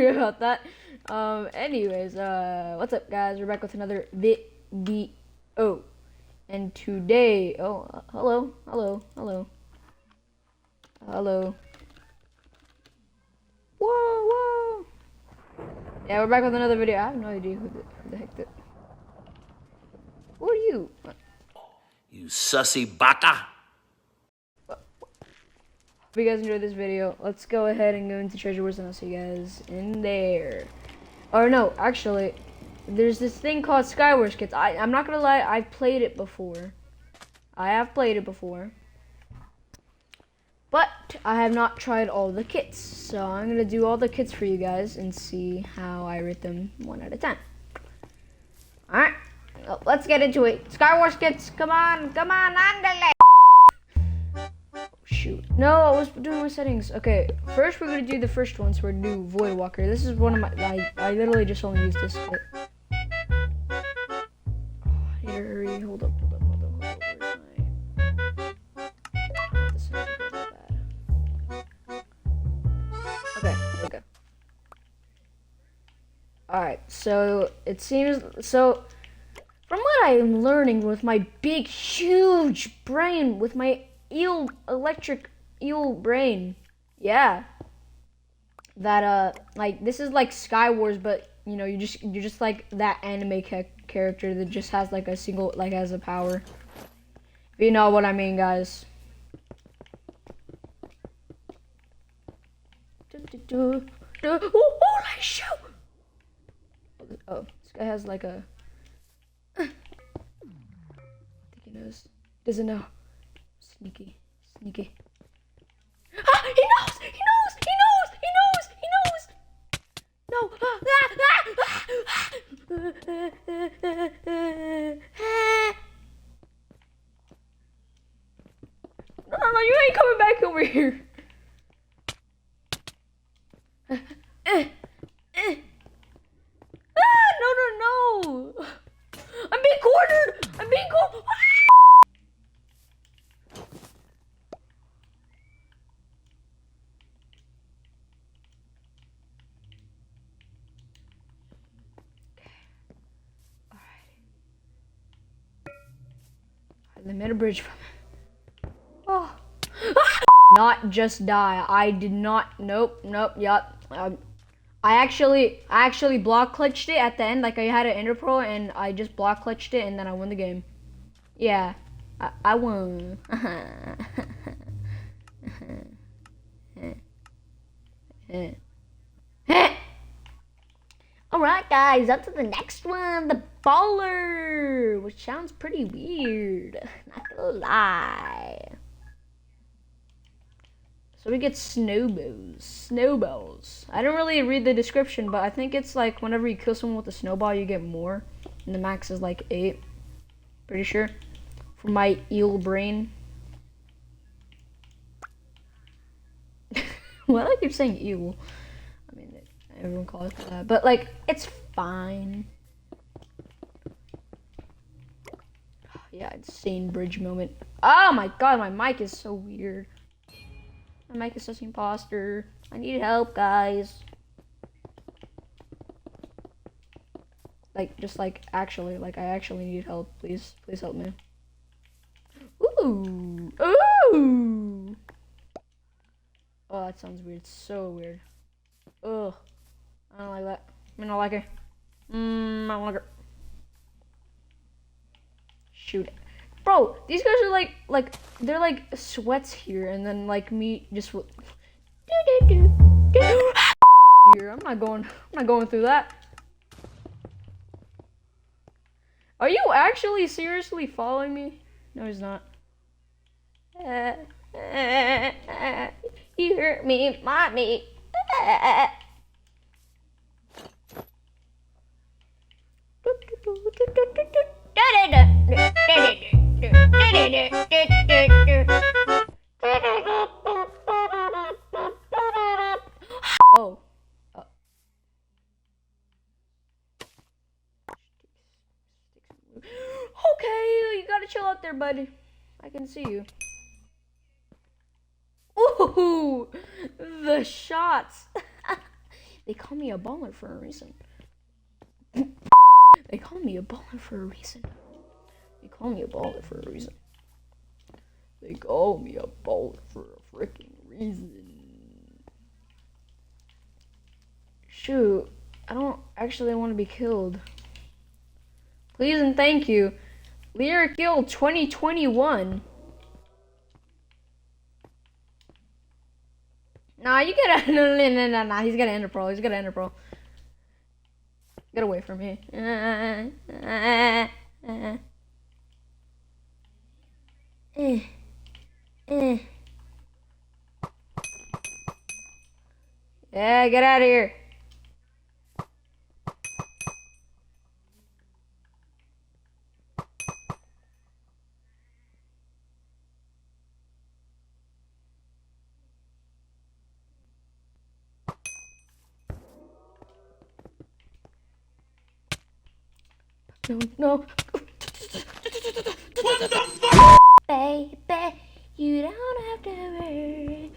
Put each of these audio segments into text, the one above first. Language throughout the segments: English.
Sorry about that. Anyways, what's up, guys? We're back with another video. And today, hello. Whoa. Yeah, we're back with another video. I have no idea who the heck that. Who are you? You sussy baka. If you guys enjoyed this video, let's go ahead and go into Treasure Wars and I'll see you guys in there. Or no, actually, there's this thing called SkyWars kits. I'm not gonna lie, I've played it before. I have played it before. But I have not tried all the kits. So I'm gonna do all the kits for you guys and see how I rate them 1 out of 10. Alright, well, let's get into it. SkyWars kits, come on, andale! Shoot. No, I was doing my settings. Okay, first we're gonna do the first one, so we're gonna do Voidwalker. This is one of my, I literally just only used this kit. Oh, I need to hurry. Hold up. Where's my... This is bad. Okay, there we go. Alright, so it seems, so from what I am learning with my big, huge brain, with my electric eel brain, yeah, that like this is like SkyWars, but you know, you're just like that anime character that just has like a single, like has a power, if you know what I mean, guys. Oh, nice show. Oh, this guy has like a I think he knows, doesn't know. Sneaky. Ah, he knows! No! No, you ain't coming back over here. No. I'm being cornered! I made a bridge from it. Oh. Not just die. I did not. Nope. Yup. I actually block clutched it at the end. Like I had an ender pearl and I just block clutched it and then I won the game. Yeah. I won. Alright guys, up to the next one, the baller, which sounds pretty weird, not gonna lie. So we get snowballs. I don't really read the description, but I think it's like whenever you kill someone with a snowball, you get more, and the max is like 8, pretty sure, for my eel brain. Why do I keep saying eel? I mean, everyone calls it that, but like, it's fine. Yeah, insane bridge moment. Oh my god, my mic is so weird. My mic is such an imposter. I need help, guys. Like, just like, actually, like, I actually need help. Please help me. Ooh. Oh, that sounds weird. So weird. Ugh. I don't like that. I don't like it. I don't like it. Shoot. Bro, these guys are like they're like sweats here, and then like me just here. I'm not going through that. Are you actually seriously following me? No, he's not. You hurt me, mommy. Oh. Okay, you gotta chill out there, buddy. I can see you. Ooh, the shots. They call me a baller for a reason. They call me a baller for a reason. They call me a baller for a reason. They call me a baller for a freaking reason. Shoot, I don't actually want to be killed. Please and thank you. Lyric Guild 2021. Nah, you gotta. No. He's got an ender pearl. He's got an ender pearl. Get away from me. Yeah, get out of here. No. What the fuck? Baby, you don't have to worry.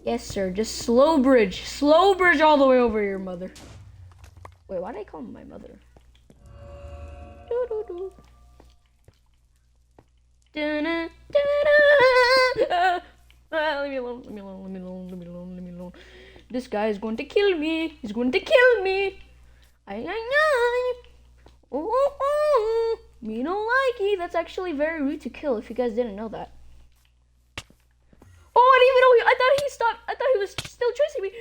Yes, sir. Just slow bridge. Slow bridge all the way over your mother. Wait, why did I call him my mother? Leave me alone. Leave me alone. Leave me alone. Leave me alone. Leave me alone. This guy is going to kill me. He's going to kill me. Oh, me no likey. That's actually very rude to kill if you guys didn't know that. Oh, I didn't even know. I thought he stopped. I thought he was still chasing me.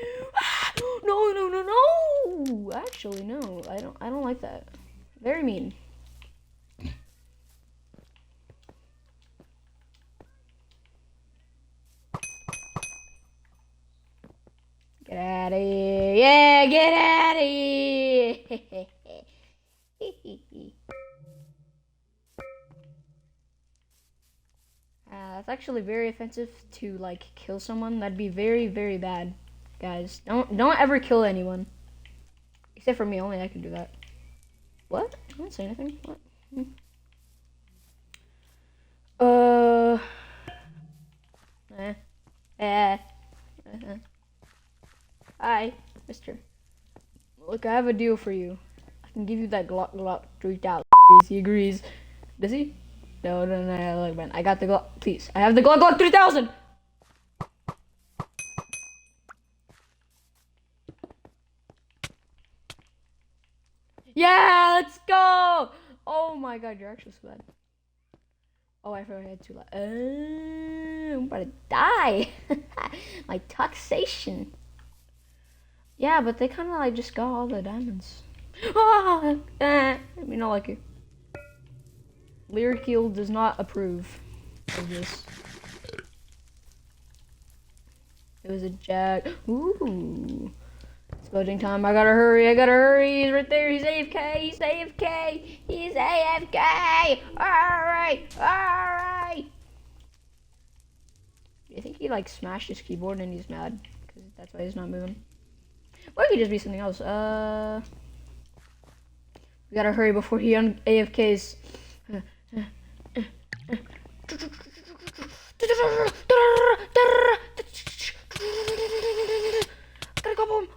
No. Actually, no. I don't like that. Very mean. Get out of here. Yeah, get out of here. That's actually very offensive to like kill someone. That'd be very, very bad, guys. Don't ever kill anyone, except for me. Only I can do that. What? I didn't say anything. What? Hi, mister. Look, I have a deal for you. I can give you that Glock 3000. He agrees. Does he? No, look, man. I got the Glock. Please. I have the Glock 3000! Yeah, let's go! Oh my god, you're actually so bad. Oh, I forgot I had too loud. I'm about to die. My taxation. Yeah, but they kind of like just got all the diamonds. I mean, not like you. Lyric Guild does not approve of this. It was a jack. Ooh. It's voting time. I gotta hurry. He's right there. He's AFK. He's AFK. Alright. Do you think he like smashed his keyboard and he's mad? Because that's why he's not moving. Or it could just be something else. We gotta hurry before he AFKs. Gotta go him.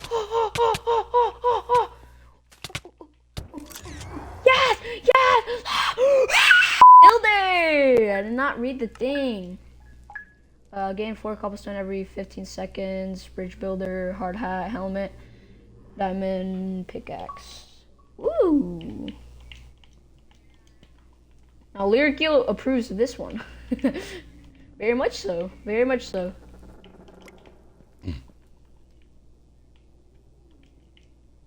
Yes! Builder! I did not read the thing. Gain 4 cobblestone every 15 seconds. Bridge builder, hard hat, helmet, diamond, pickaxe. Woo! Now Lyric Guild approves of this one. Very much so.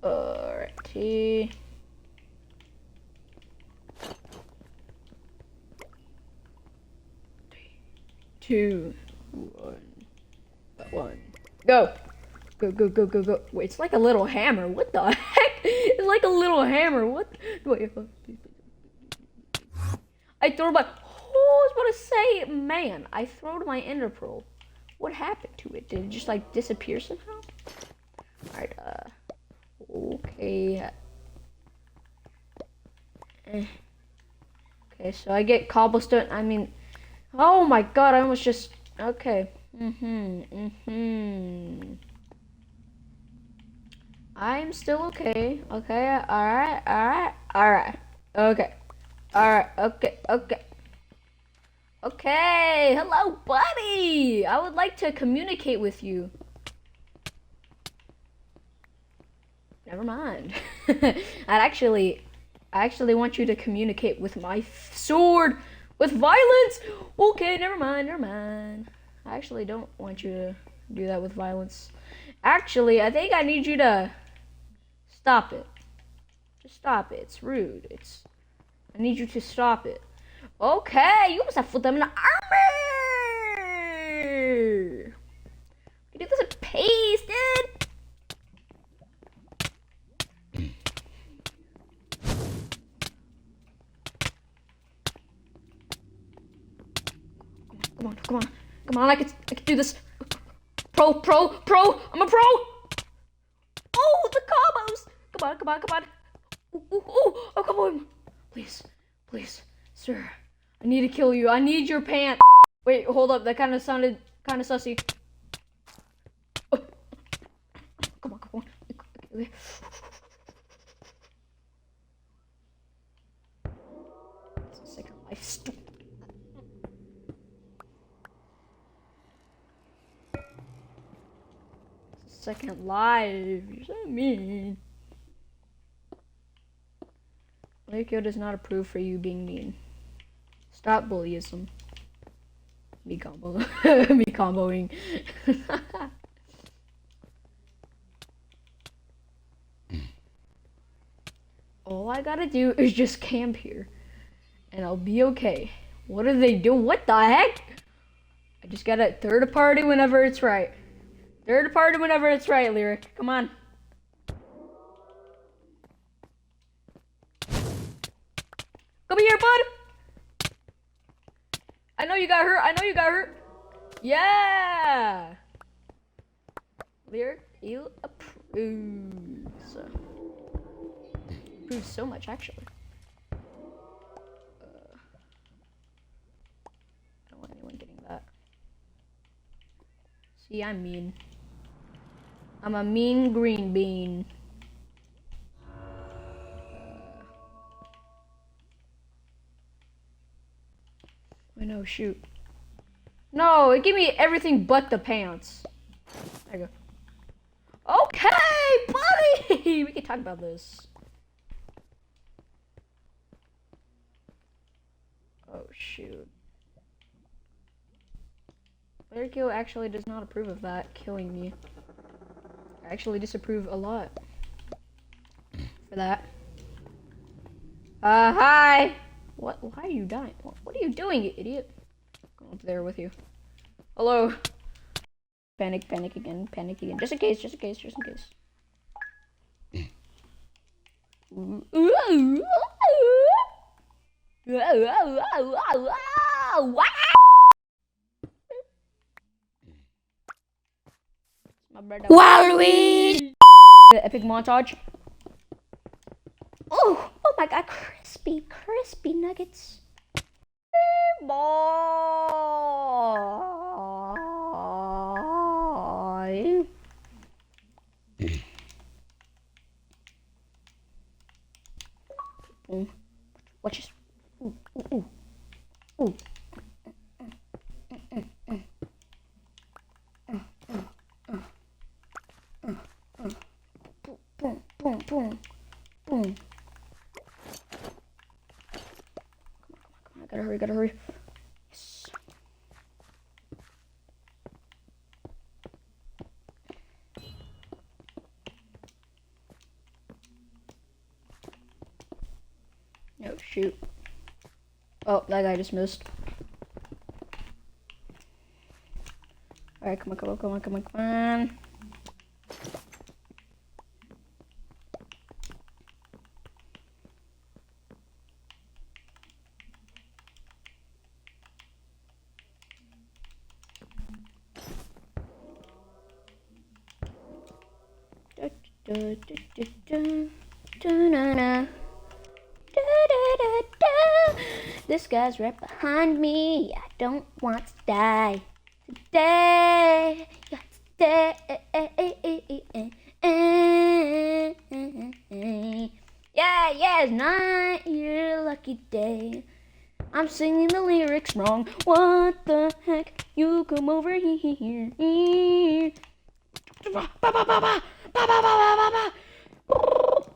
Alrighty. 3, 2, 1. Go. Wait, it's like a little hammer. What the heck? It's like a little hammer. What? Wait. I throw my. Oh, I was about to say, man. I throwed my ender pearl. What happened to it? Did it just like disappear somehow? Alright. Okay. Okay, so I get cobblestone. I mean, oh my god! I almost just. Okay. I'm still okay. Okay, alright. Okay. Alright, okay. Okay, hello, buddy! I would like to communicate with you. Never mind. I actually want you to communicate with my sword with violence. Okay, never mind. I actually don't want you to do that with violence. Actually, I think I need you to stop it. Just stop it. It's rude. I need you to stop it. Okay, you must have put them in the armor. You do this in pace, dude. Come on, I can do this. Pro, I'm a pro. Oh, the combos. Come on. Oh, come on. Please, sir. I need to kill you. I need your pants. Wait, hold up. That kind of sounded kind of sussy. Oh. Come on. Okay. It's a second life. Second life. You're so mean. Lakio does not approve for you being mean. Stop bullyism. Me comboing. All I gotta do is just camp here, and I'll be okay. What are they doing? What the heck? I just gotta third party whenever it's right. Third party whenever it's right, Lyric. Come on. Come here, bud. I know you got hurt. Yeah. Lyric, you approves. Approves so much, actually. I don't want anyone getting that. See, I'm mean. I'm a mean green bean. I know, shoot. No, it gave me everything but the pants. There you go. Okay, buddy! We can talk about this. Oh, shoot. Lyrico actually does not approve of that, killing me. I actually disapprove a lot for that. Hi! What? Why are you dying? What are you doing, you idiot? Go up there with you. Hello. Panic again. Just in case. My brother. Waluigi! The epic montage. Oh my god, crispy nuggets. Boy. Watch this. Ooh. Boom. Come on, gotta hurry. Yes. Oh, shoot. Oh, that guy just missed. Alright, come on. This guy's right behind me. I don't want to die today. Yeah, yeah, it's not your lucky day. I'm singing the lyrics wrong. What the heck? You come over here. Come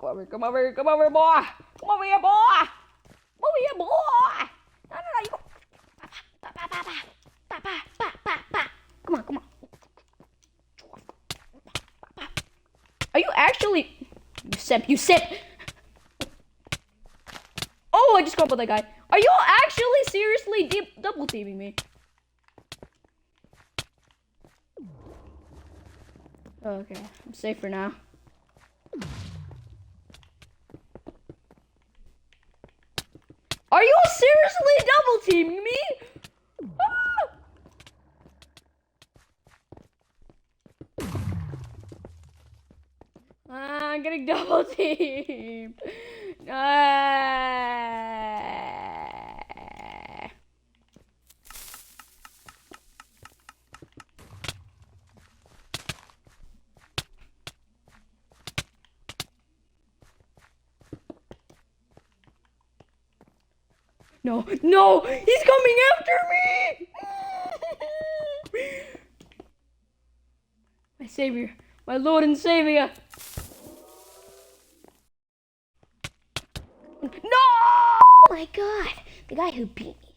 over, come over, come over, boy. Come over here, boy. Come over here, boy. No, you go. Come on, come on. Are you actually... You sip. Oh, I just caught up with that guy. Are you actually seriously double teaming me? Okay, I'm safe for now. Are you seriously double teaming me? I'm getting double teamed. No, no, he's coming after me! My savior, my Lord and Savior. No! Oh my God, the guy who beat me.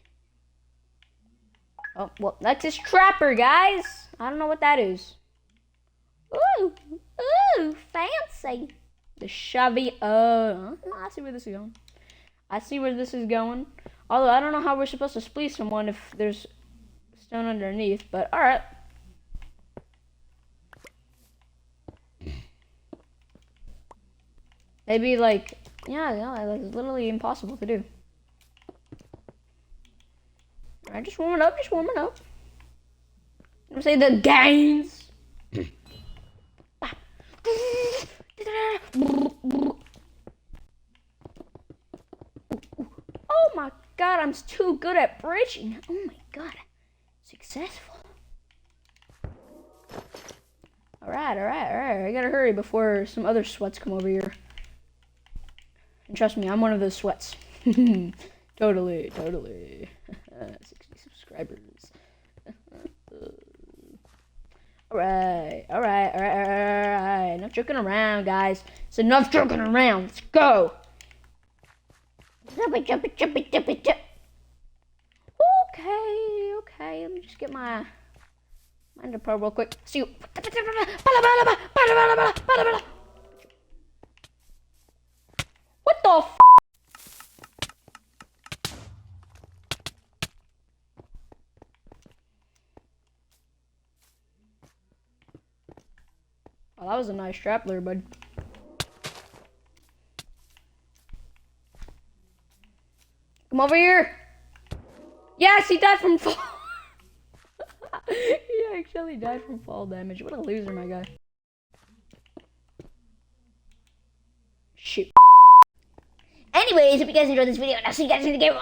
Oh, well, that's his trapper, guys. I don't know what that is. Ooh, ooh, fancy. The shovey. I see where this is going. I see where this is going. Although I don't know how we're supposed to split someone if there's stone underneath, but alright. Maybe like, yeah, that's literally impossible to do. Alright, just warming up, just warming up. I'm gonna say the gains. Oh my God, I'm too good at bridging. Oh my God, successful. Alright. I gotta hurry before some other sweats come over here. And trust me, I'm one of those sweats. Totally. 60 subscribers. Alright. Enough joking around, guys. It's enough joking around. Let's go. Jump. Okay. Let me just get my Ender Pearl real quick. See you. What the f? Well, that was a nice trap there, bud. Come over here. Yes, he died from fall. He actually died from fall damage. What a loser, my guy. Shoot. Anyways, if you guys enjoyed this video, and I'll see you guys in the game.